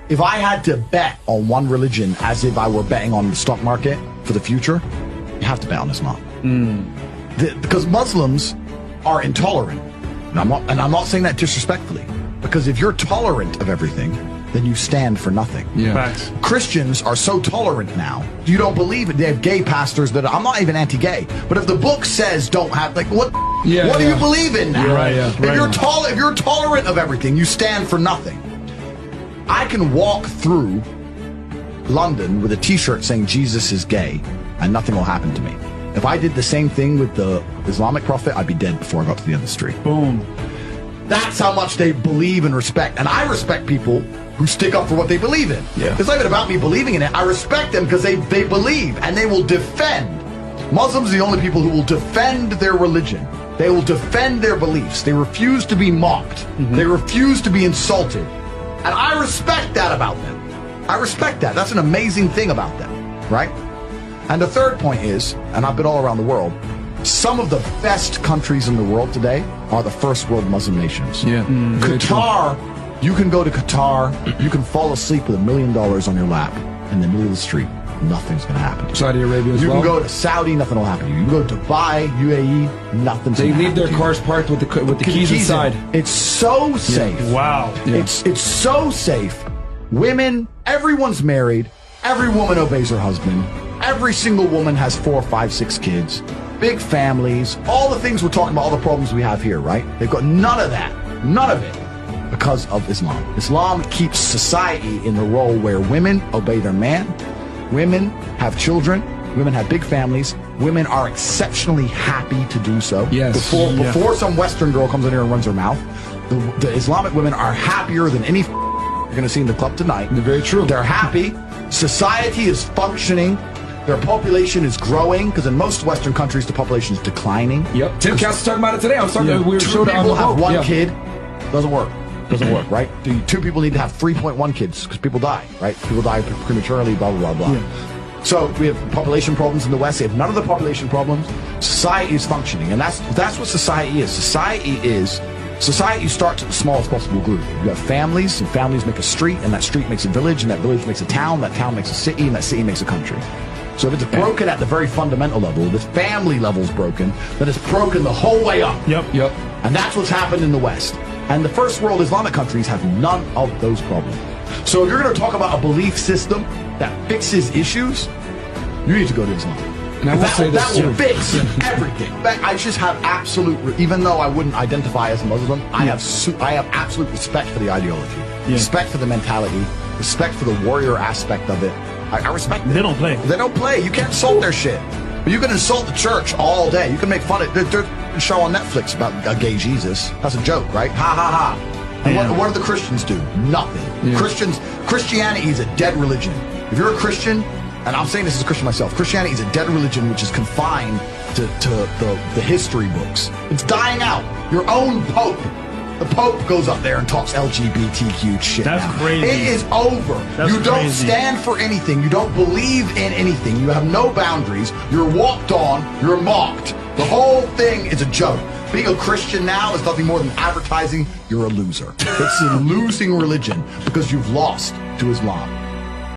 if I had to bet on one religion as if I were betting on the stock market for the future, you have to bet on Islam. Because Muslims are intolerant. And I'm not saying that disrespectfully. Because if you're tolerant of everything, then you stand for nothing. Facts. Christians are so tolerant now. You don't believe it. They have gay pastors that I'm not even anti-gay, but if the book says don't have, like, what do you believe in now? If you're tolerant of everything, you stand for nothing. I can walk through London with a t-shirt saying Jesus is gay and nothing will happen to me. If I did the same thing with the Islamic prophet, I'd be dead before I got to the end of the street. Boom. That's how much they believe and respect. And I respect people who stick up for what they believe in. It's not even about me believing in it. I respect them because they believe and they will defend. Muslims are the only people who will defend their religion. They will defend their beliefs. They refuse to be mocked. They refuse to be insulted. And I respect that about them. I respect that. That's an amazing thing about them, right? And the third point is, and I've been all around the world, some of the best countries in the world today are the first world Muslim nations. Qatar, you can go to Qatar, you can fall asleep with $1 million on your lap in the middle of the street. Nothing's going to happen. Saudi Arabia as well. You can go to Saudi, nothing will happen to you. You can go to Dubai, UAE, nothing's going to happen. They leave their cars parked with the keys inside. It's so safe. Wow. It's so safe. Women, everyone's married. Every woman obeys her husband. Every single woman has 4, 5, 6 kids. Big families. All the things we're talking about, all the problems we have here, right? They've got none of that. None of it. Because of Islam. Islam keeps society in the role where women obey their man. Women have children. Women have big families. Women are exceptionally happy to do so. Before some Western girl comes in here and runs her mouth, the Islamic women are happier than any you're going to see in the club tonight. They're very true. They're happy. Society is functioning. Their population is growing because in most Western countries the population is declining. Tim Cass was talking about it today. I was talking. We were Two people have one kid. Doesn't work. Doesn't work, right? 2 people need to have 3.1 kids because people die, right? People die prematurely, blah, blah, blah, blah. So we have population problems in the West. They have none of the population problems. Society is functioning. And that's what society is. Society starts at the smallest possible group. You have families, and families make a street, and that street makes a village, and that village makes a town, that town makes a city, and that city makes a country. So if it's broken at the very fundamental level, the family level's broken, then it's broken the whole way up. And that's what's happened in the West. And the first world Islamic countries have none of those problems. So if you're going to talk about a belief system that fixes issues, you need to go to Islam. And I will say this that will fix everything. I just have absolute, even though I wouldn't identify as a Muslim, I have absolute respect for the ideology, respect for the mentality, respect for the warrior aspect of it. I respect it. They don't play. They don't play. You can't insult their shit. But you can insult the church all day. You can make fun of it. There's a show on Netflix about a gay Jesus. That's a joke, right? Ha ha ha. And what do the Christians do? Nothing. Christianity is a dead religion. If you're a Christian, and I'm saying this as a Christian myself, Christianity is a dead religion which is confined to the history books. It's dying out. Your own Pope. The Pope goes up there and talks LGBTQ shit. That's crazy. It is over. You don't stand for anything. You don't believe in anything. You have no boundaries. You're walked on. You're mocked. The whole thing is a joke. Being a Christian now is nothing more than advertising you're a loser. It's a losing religion because you've lost to Islam.